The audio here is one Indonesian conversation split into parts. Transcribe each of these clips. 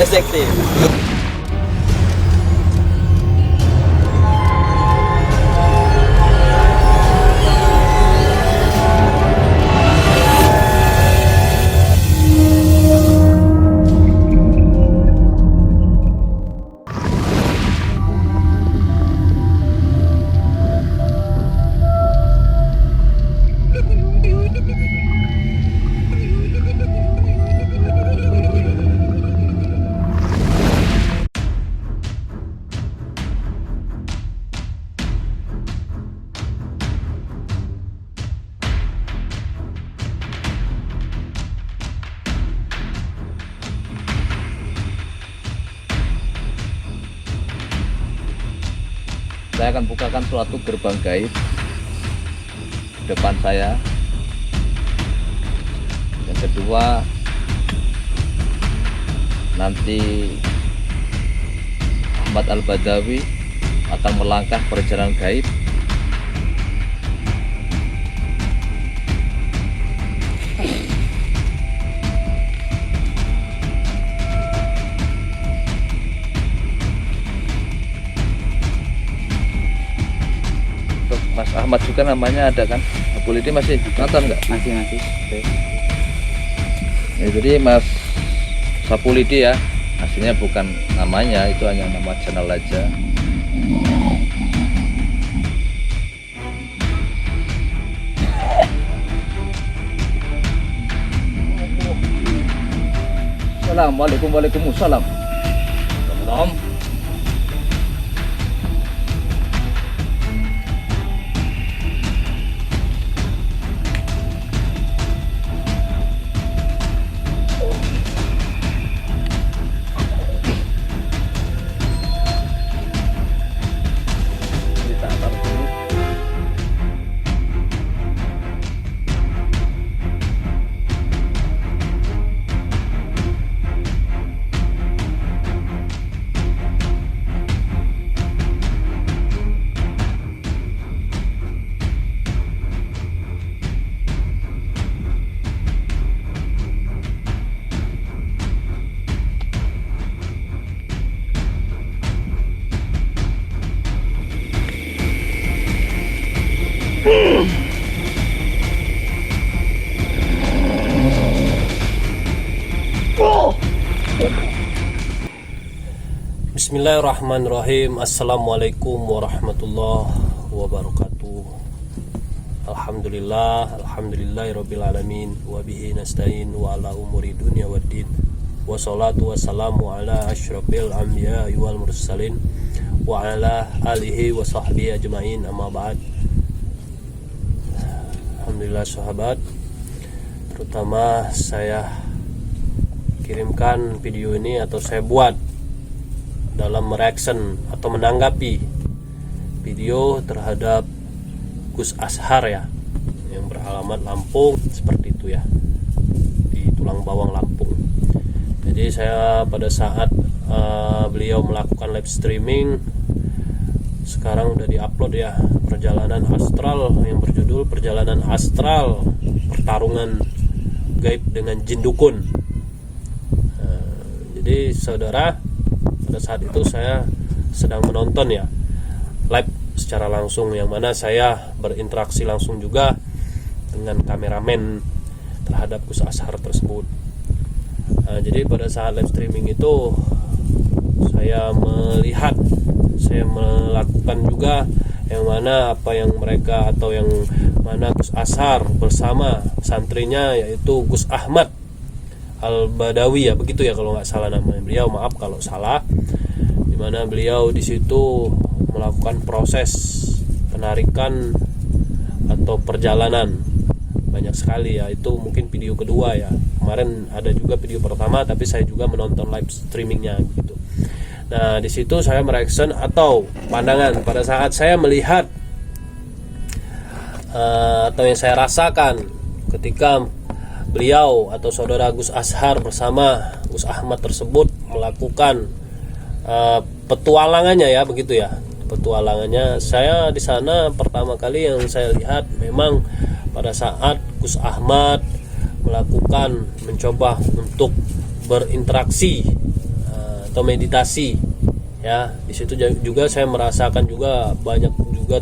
detektif. Saya akan bukakan suatu gerbang gaib depan saya. Yang kedua, nanti Ahmad Al-Badawi akan melangkah perjalanan gaib. Mas Ahmad juga namanya ada kan? Apulidi masih nonton nggak? Masih. Oke. Ya, jadi Mas Sapulidi ya, aslinya bukan namanya, itu hanya nama channel aja. Assalamualaikum. Waalaikumsalam. Salam. Bismillahirrahmanirrahim. Assalamualaikum warahmatullahi wabarakatuh. Alhamdulillahirabbil alamin wa bihi nasta'in wa ala umuri dunya waddin. Wassalatu wassalamu ala asyrafil anbiya'i wal mursalin wa ala alihi wa sahbihi ajmain, amma ba'd. Alhamdulillah sahabat, terutama saya kirimkan video ini atau saya buat dalam mereaction atau menanggapi video terhadap Gus Ashar ya, yang beralamat Lampung seperti itu ya, di Tulang Bawang Lampung. Jadi saya pada saat beliau melakukan live streaming, sekarang udah diupload ya, perjalanan astral yang berjudul Perjalanan Astral Pertarungan Gaib dengan Jin Dukun. Jadi saudara, pada saat itu saya sedang menonton ya live secara langsung, yang mana saya berinteraksi langsung juga dengan kameramen terhadap Gus Ashar tersebut. Jadi pada saat live streaming itu saya melihat, saya melakukan juga yang mana apa yang mereka atau yang mana Gus Ashar bersama santrinya, yaitu Gus Ahmad Al-Badawi ya, begitu ya kalau nggak salah namanya beliau, maaf kalau salah, dimana beliau di situ melakukan proses penarikan atau perjalanan banyak sekali ya. Itu mungkin video kedua ya, kemarin ada juga video pertama tapi saya juga menonton live streamingnya gitu. Nah di situ saya mereaction atau pandangan pada saat saya melihat atau yang saya rasakan ketika beliau atau saudara Gus Ashar bersama Gus Ahmad tersebut melakukan petualangannya ya, begitu ya, petualangannya. Saya di sana pertama kali yang saya lihat memang pada saat Gus Ahmad mencoba untuk berinteraksi atau meditasi ya. Di situ juga saya merasakan juga banyak juga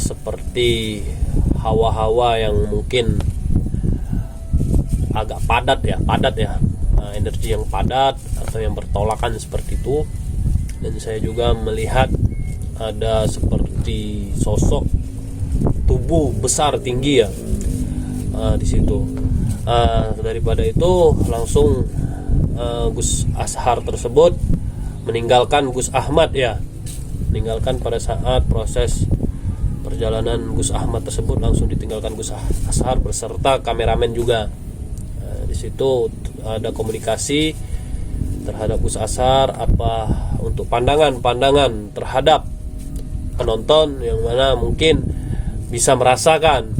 seperti hawa-hawa yang mungkin agak padat ya, energi yang padat atau yang bertolakan seperti itu. Dan saya juga melihat ada seperti sosok tubuh besar tinggi ya di situ. Daripada itu langsung Gus Ashar tersebut meninggalkan Gus Ahmad ya, meninggalkan pada saat proses perjalanan Gus Ahmad tersebut langsung ditinggalkan Gus Ashar beserta kameramen juga. Di situ ada komunikasi terhadap Gus Ashar untuk pandangan terhadap penonton yang mana mungkin bisa merasakan.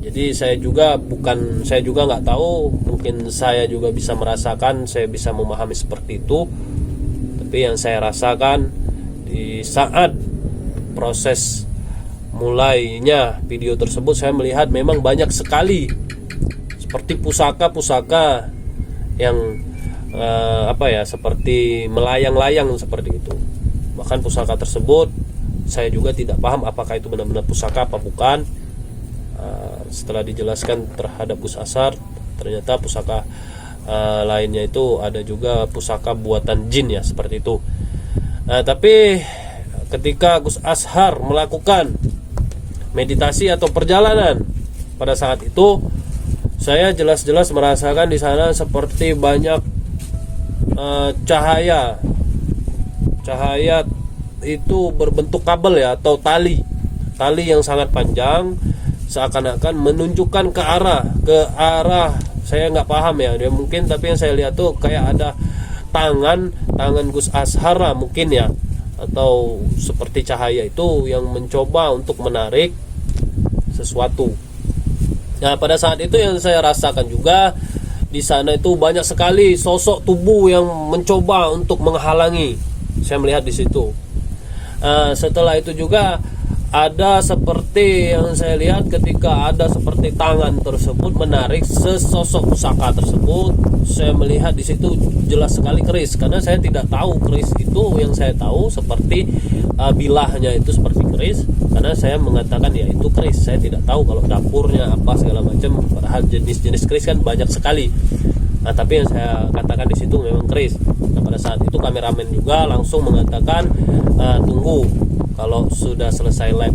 Jadi saya juga nggak tahu, mungkin saya juga bisa merasakan, saya bisa memahami seperti itu. Tapi yang saya rasakan di saat proses mulainya video tersebut, saya melihat memang banyak sekali seperti pusaka-pusaka yang seperti melayang-layang seperti itu. Bahkan pusaka tersebut saya juga tidak paham apakah itu benar-benar pusaka apa bukan. Setelah dijelaskan terhadap Gus Ashar, ternyata pusaka lainnya itu ada juga pusaka buatan jin ya, seperti itu. Tapi ketika Gus Ashar melakukan meditasi atau perjalanan pada saat itu, saya jelas-jelas merasakan di sana seperti banyak cahaya itu berbentuk kabel ya, atau tali yang sangat panjang, seakan-akan menunjukkan ke arah saya nggak paham ya, dia mungkin, tapi yang saya lihat tuh kayak ada tangan Gus Ashar mungkin ya, atau seperti cahaya itu yang mencoba untuk menarik sesuatu. Nah, pada saat itu yang saya rasakan juga di sana itu banyak sekali sosok tubuh yang mencoba untuk menghalangi. Saya melihat di situ. Setelah itu juga ada seperti yang saya lihat ketika ada seperti tangan tersebut menarik sesosok pusaka tersebut. Saya melihat di situ jelas sekali keris, karena saya tidak tahu keris itu, yang saya tahu seperti bilahnya itu seperti keris, karena saya mengatakan ya itu keris. Saya tidak tahu kalau dapurnya apa segala macam, padahal jenis-jenis keris kan banyak sekali. Nah, tapi yang saya katakan di situ memang keris. Nah, pada saat itu kameramen juga langsung mengatakan tunggu kalau sudah selesai lab.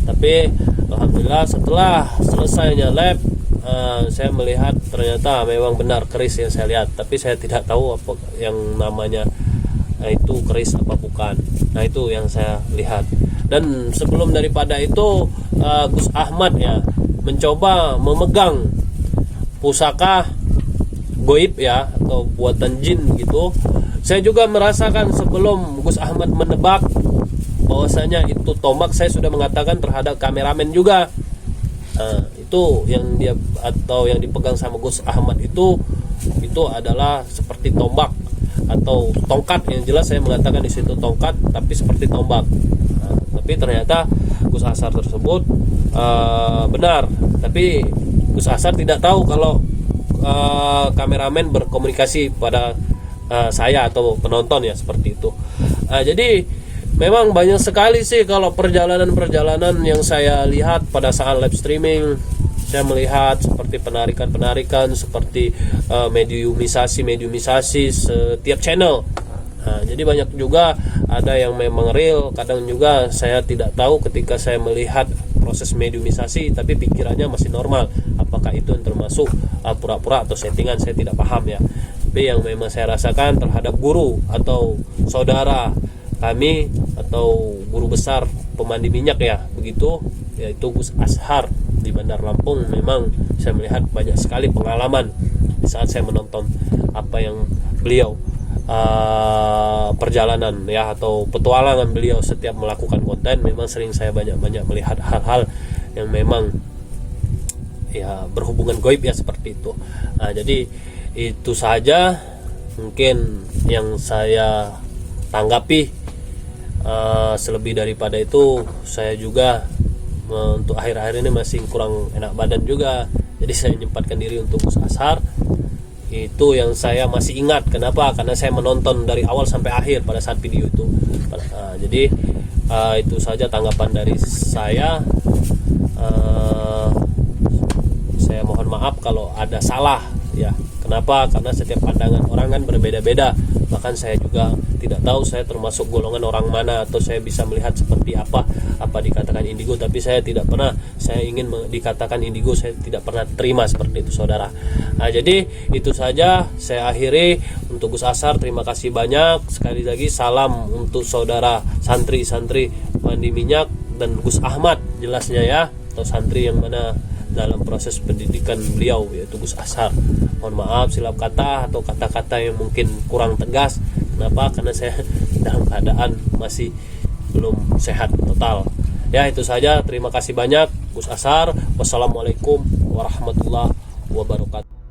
Tapi alhamdulillah setelah selesainya lab, saya melihat ternyata memang benar keris yang saya lihat. Tapi saya tidak tahu apa yang namanya itu keris apa bukan. Nah, itu yang saya lihat. Dan sebelum daripada itu Gus Ahmad ya mencoba memegang pusaka goib ya, atau buatan jin gitu. Saya juga merasakan sebelum Gus Ahmad menebak bahwasanya itu tombak, saya sudah mengatakan terhadap kameramen juga. Itu yang dia atau yang dipegang sama Gus Ahmad itu adalah seperti tombak atau tongkat. Yang jelas saya mengatakan di situ tongkat, tapi seperti tombak. Tapi ternyata Gus Ashar tersebut benar. Tapi Gus Ashar tidak tahu kalau kameramen berkomunikasi pada saya atau penonton ya, seperti itu. Jadi memang banyak sekali sih kalau perjalanan yang saya lihat pada saat live streaming. Saya melihat seperti penarikan seperti mediumisasi setiap channel. Jadi banyak juga ada yang memang real, kadang juga saya tidak tahu ketika saya melihat proses mediumisasi tapi pikirannya masih normal. Apakah itu yang termasuk pura-pura atau settingan, saya tidak paham ya. Tapi yang memang saya rasakan terhadap guru atau saudara kami atau guru besar pemandi minyak ya, begitu, yaitu Gus Ashar di Bandar Lampung, memang saya melihat banyak sekali pengalaman di saat saya menonton apa yang beliau perjalanan ya atau petualangan beliau setiap melakukan konten. Memang sering saya banyak melihat hal-hal yang memang ya berhubungan goib ya, seperti itu. Jadi itu saja mungkin yang saya tanggapi. Selebih daripada itu saya juga untuk akhir-akhir ini masih kurang enak badan juga, jadi saya menyempatkan diri untuk Gus Ashar Itu yang saya masih ingat. Kenapa? Karena saya menonton dari awal sampai akhir pada saat video itu. Jadi itu saja tanggapan dari saya. Saya mohon maaf kalau ada salah ya. Kenapa? Karena setiap pandangan orang kan berbeda-beda. Bahkan saya juga tidak tahu saya termasuk golongan orang mana, atau saya bisa melihat seperti apa dikatakan indigo, tapi saya tidak pernah, saya ingin dikatakan indigo, saya tidak pernah terima seperti itu, saudara. Nah, jadi itu saja saya akhiri. Untuk Gus Asar, terima kasih banyak. Sekali lagi salam untuk saudara santri-santri Mandi Minyak dan Gus Ahmad jelasnya ya, atau santri yang mana dalam proses pendidikan beliau, yaitu Gus Asar. Mohon maaf silap kata atau kata-kata yang mungkin kurang tegas. Kenapa? Karena saya dalam keadaan masih belum sehat total. Ya, itu saja. Terima kasih banyak Gus Asar. Wassalamualaikum warahmatullahi wabarakatuh.